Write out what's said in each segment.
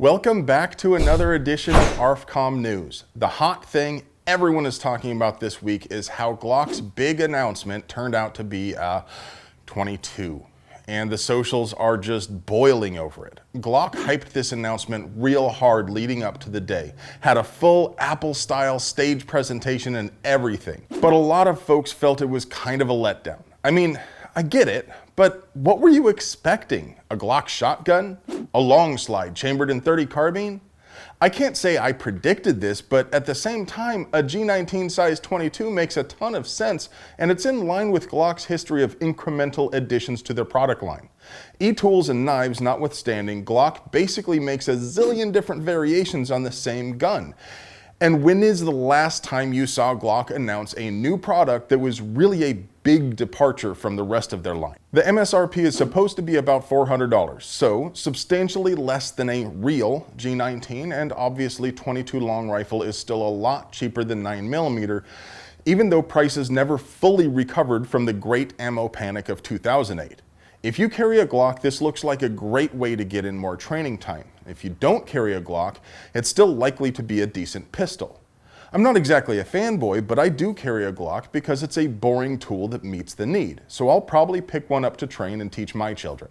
Welcome back to another edition of ARFCOM News. The hot thing everyone is talking about this week is how Glock's big announcement turned out to be 22. And the socials are just boiling over it. Glock hyped this announcement real hard leading up to the day, had a full Apple-style stage presentation and everything. But a lot of folks felt it was kind of a letdown. I mean, I get it, but what were you expecting? A Glock shotgun? A long slide chambered in .30 carbine? I can't say I predicted this, but at the same time, a G19 size 22 makes a ton of sense, and it's in line with Glock's history of incremental additions to their product line. E-tools and knives notwithstanding, Glock basically makes a zillion different variations on the same gun. And when is the last time you saw Glock announce a new product that was really a big departure from the rest of their line? The MSRP is supposed to be about $400, so substantially less than a real G19, and obviously 22 long rifle is still a lot cheaper than 9mm, even though prices never fully recovered from the great ammo panic of 2008. If you carry a Glock, this looks like a great way to get in more training time. If you don't carry a Glock, it's still likely to be a decent pistol. I'm not exactly a fanboy, but I do carry a Glock because it's a boring tool that meets the need, so I'll probably pick one up to train and teach my children.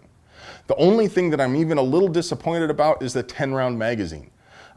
The only thing that I'm even a little disappointed about is the 10-round magazine.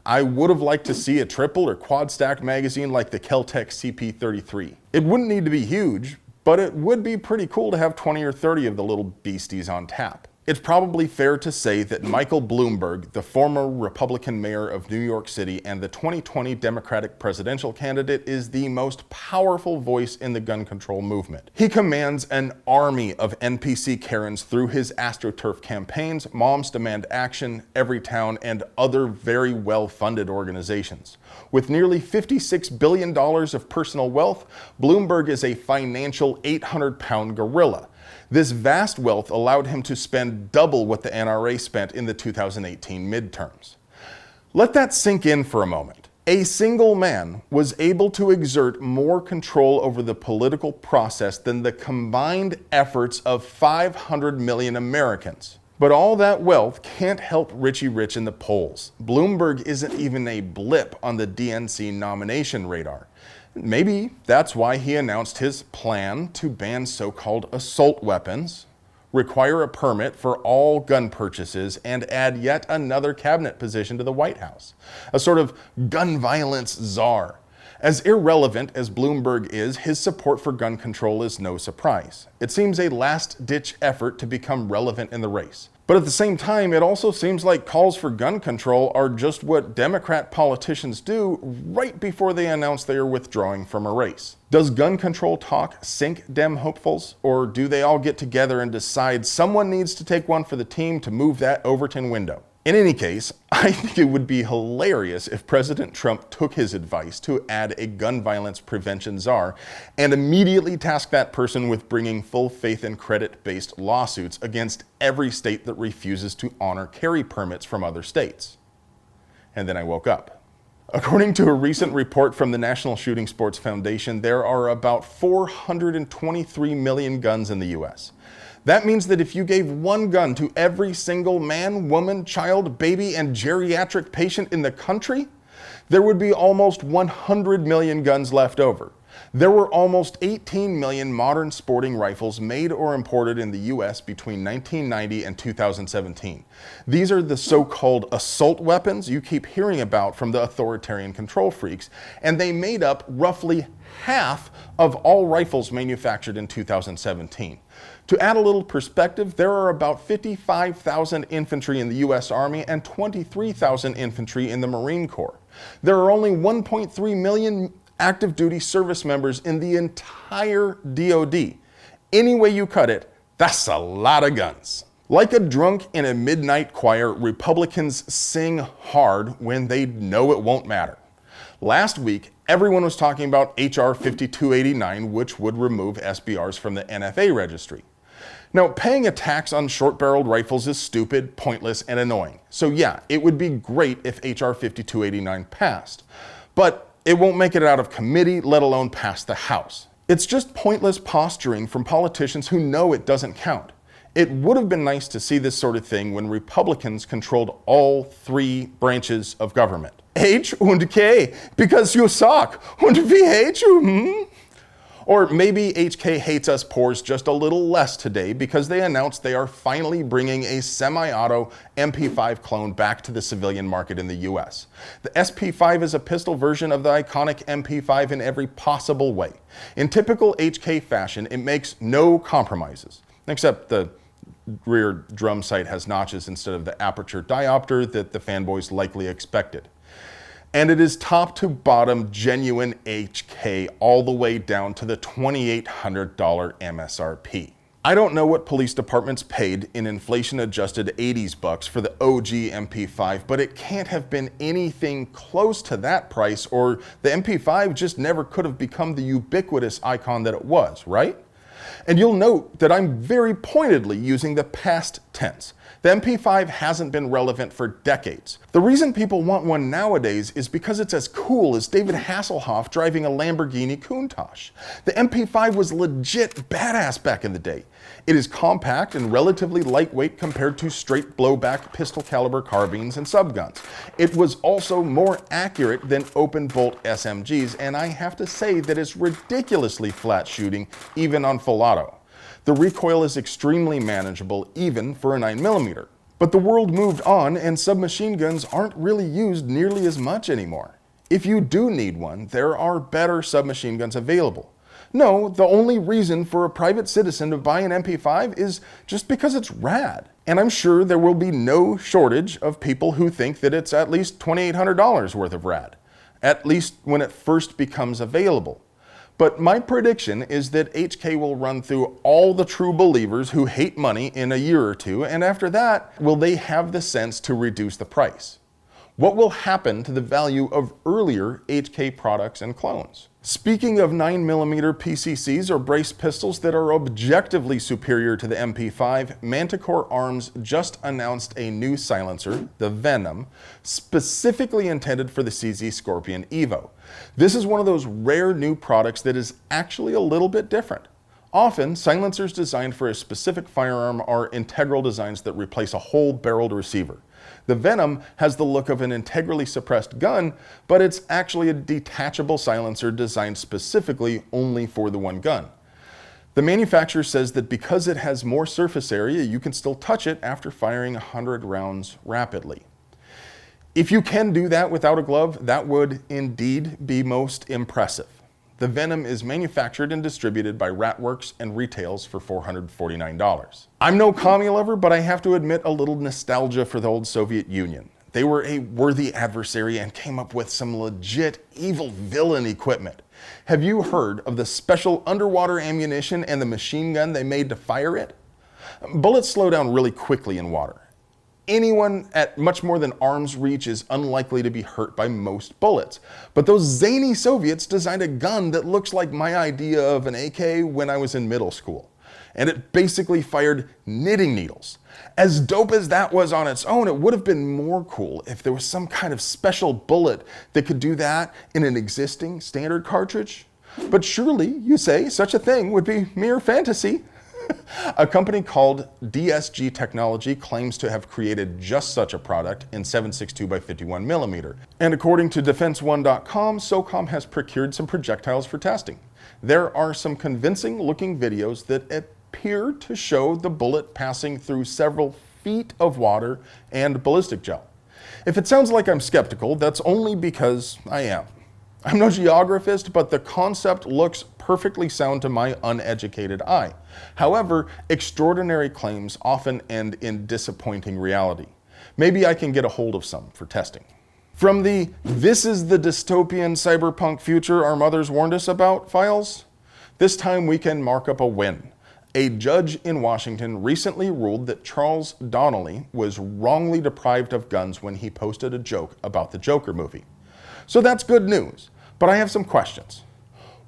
I would have liked to see a triple or quad stacked magazine like the Kel-Tec CP33. It wouldn't need to be huge, but it would be pretty cool to have 20 or 30 of the little beasties on tap. It's probably fair to say that Michael Bloomberg, the former Republican mayor of New York City and the 2020 Democratic presidential candidate, is the most powerful voice in the gun control movement. He commands an army of NPC Karens through his AstroTurf campaigns, Moms Demand Action, Everytown, and other very well-funded organizations. With nearly $56 billion of personal wealth, Bloomberg is a financial 800-pound gorilla. This vast wealth allowed him to spend double what the NRA spent in the 2018 midterms. Let that sink in for a moment. A single man was able to exert more control over the political process than the combined efforts of 500 million Americans. But all that wealth can't help Richie Rich in the polls. Bloomberg isn't even a blip on the DNC nomination radar. Maybe that's why he announced his plan to ban so-called assault weapons, require a permit for all gun purchases, and add yet another cabinet position to the White House. A sort of gun violence czar. As irrelevant as Bloomberg is, his support for gun control is no surprise. It seems a last-ditch effort to become relevant in the race. But at the same time, it also seems like calls for gun control are just what Democrat politicians do right before they announce they are withdrawing from a race. Does gun control talk sink Dem hopefuls, or do they all get together and decide someone needs to take one for the team to move that Overton window? In any case, I think it would be hilarious if President Trump took his advice to add a gun violence prevention czar and immediately tasked that person with bringing full faith and credit-based lawsuits against every state that refuses to honor carry permits from other states. And then I woke up. According to a recent report from the National Shooting Sports Foundation, there are about 423 million guns in the U.S. That means that if you gave one gun to every single man, woman, child, baby, and geriatric patient in the country, there would be almost 100 million guns left over. There were almost 18 million modern sporting rifles made or imported in the U.S. between 1990 and 2017. These are the so-called assault weapons you keep hearing about from the authoritarian control freaks, and they made up roughly half of all rifles manufactured in 2017. To add a little perspective, there are about 55,000 infantry in the U.S. Army and 23,000 infantry in the Marine Corps. There are only 1.3 million active duty service members in the entire DoD. Any way you cut it, that's a lot of guns. Like a drunk in a midnight choir, Republicans sing hard when they know it won't matter. Last week, everyone was talking about H.R. 5289, which would remove SBRs from the NFA registry. Now, paying a tax on short-barreled rifles is stupid, pointless, and annoying. So yeah, it would be great if H.R. 5289 passed. But it won't make it out of committee, let alone pass the House. It's just pointless posturing from politicians who know it doesn't count. It would have been nice to see this sort of thing when Republicans controlled all three branches of government. H und K, because you suck, und we hate you, Or maybe HK hates us poors just a little less today because they announced they are finally bringing a semi-auto MP5 clone back to the civilian market in the US. The SP5 is a pistol version of the iconic MP5 in every possible way. In typical HK fashion, it makes no compromises, except the rear drum sight has notches instead of the aperture diopter that the fanboys likely expected. And it is top to bottom genuine HK all the way down to the $2,800 MSRP. I don't know what police departments paid in inflation-adjusted 80s bucks for the OG MP5, but it can't have been anything close to that price, or the MP5 just never could have become the ubiquitous icon that it was, right? And you'll note that I'm very pointedly using the past tense. The MP5 hasn't been relevant for decades. The reason people want one nowadays is because it's as cool as David Hasselhoff driving a Lamborghini Countach. The MP5 was legit badass back in the day. It is compact and relatively lightweight compared to straight blowback pistol caliber carbines and subguns. It was also more accurate than open bolt SMGs, and I have to say that it's ridiculously flat shooting even on full auto. The recoil is extremely manageable even for a 9mm. But the world moved on and submachine guns aren't really used nearly as much anymore. If you do need one, there are better submachine guns available. No, the only reason for a private citizen to buy an MP5 is just because it's rad. And I'm sure there will be no shortage of people who think that it's at least $2,800 worth of rad, at least when it first becomes available. But my prediction is that HK will run through all the true believers who hate money in a year or two, and after that, will they have the sense to reduce the price? What will happen to the value of earlier HK products and clones? Speaking of 9mm PCCs or brace pistols that are objectively superior to the MP5, Manticore Arms just announced a new silencer, the Venom, specifically intended for the CZ Scorpion Evo. This is one of those rare new products that is actually a little bit different. Often, silencers designed for a specific firearm are integral designs that replace a whole barreled receiver. The Venom has the look of an integrally suppressed gun, but it's actually a detachable silencer designed specifically only for the one gun. The manufacturer says that because it has more surface area, you can still touch it after firing 100 rounds rapidly. If you can do that without a glove, that would indeed be most impressive. The Venom is manufactured and distributed by Ratworks and retails for $449. I'm no commie lover, but I have to admit a little nostalgia for the old Soviet Union. They were a worthy adversary and came up with some legit evil villain equipment. Have you heard of the special underwater ammunition and the machine gun they made to fire it? Bullets slow down really quickly in water. Anyone at much more than arm's reach is unlikely to be hurt by most bullets. But those zany Soviets designed a gun that looks like my idea of an AK when I was in middle school. And it basically fired knitting needles. As dope as that was on its own, it would have been more cool if there was some kind of special bullet that could do that in an existing standard cartridge. But surely, you say, such a thing would be mere fantasy. A company called DSG Technology claims to have created just such a product in 7.62 by 51mm. And according to DefenseOne.com, SOCOM has procured some projectiles for testing. There are some convincing looking videos that appear to show the bullet passing through several feet of water and ballistic gel. If it sounds like I'm skeptical, that's only because I am. I'm no geographist, but the concept looks perfectly sound to my uneducated eye. However, extraordinary claims often end in disappointing reality. Maybe I can get a hold of some for testing. From the "this is the dystopian cyberpunk future our mothers warned us about" files, this time we can mark up a win. A judge in Washington recently ruled that Charles Donnelly was wrongly deprived of guns when he posted a joke about the Joker movie. So that's good news, but I have some questions.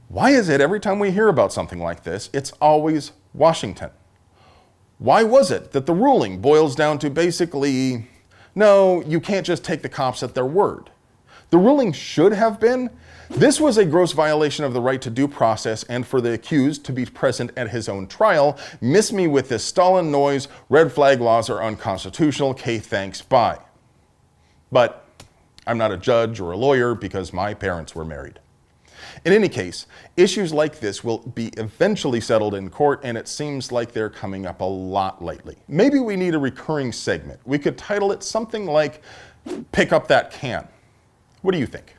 Why is it every time we hear about something like this, it's always Washington? Why was it that the ruling boils down to basically, no, you can't just take the cops at their word? The ruling should have been, this was a gross violation of the right to due process and for the accused to be present at his own trial. Miss me with this Stalin noise. Red flag laws are unconstitutional. Okay, thanks, bye. But I'm not a judge or a lawyer because my parents were married. In any case, issues like this will be eventually settled in court, and it seems like they're coming up a lot lately. Maybe we need a recurring segment. We could title it something like, Pick Up That Can. What do you think?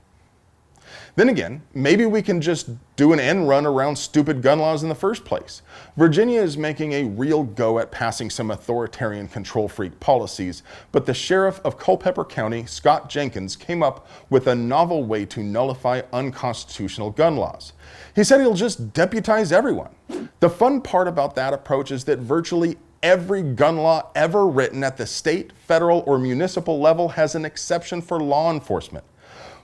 Then again, maybe we can just do an end run around stupid gun laws in the first place. Virginia is making a real go at passing some authoritarian control freak policies, but the sheriff of Culpeper County, Scott Jenkins, came up with a novel way to nullify unconstitutional gun laws. He said he'll just deputize everyone. The fun part about that approach is that virtually every gun law ever written at the state, federal, or municipal level has an exception for law enforcement.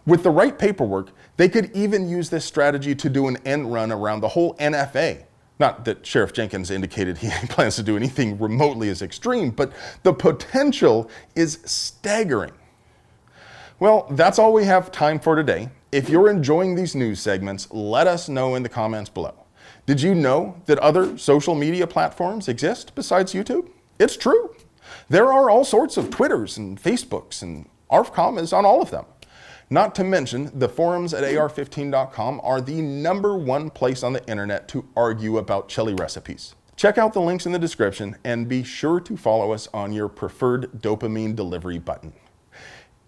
With the right paperwork, they could even use this strategy to do an end run around the whole NFA. Not that Sheriff Jenkins indicated he plans to do anything remotely as extreme, but the potential is staggering. Well, that's all we have time for today. If you're enjoying these news segments, let us know in the comments below. Did you know that other social media platforms exist besides YouTube? It's true. There are all sorts of Twitters and Facebooks, and ARFCOM is on all of them. Not to mention, the forums at AR15.com are the #1 place on the internet to argue about chili recipes. Check out the links in the description and be sure to follow us on your preferred dopamine delivery button.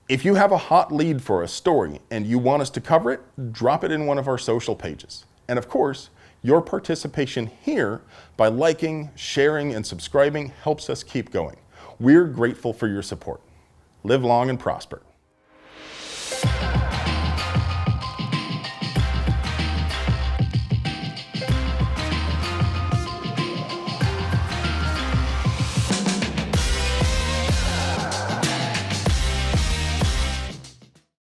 If you have a hot lead for a story and you want us to cover it, drop it in one of our social pages. And of course, your participation here by liking, sharing, and subscribing helps us keep going. We're grateful for your support. Live long and prosper.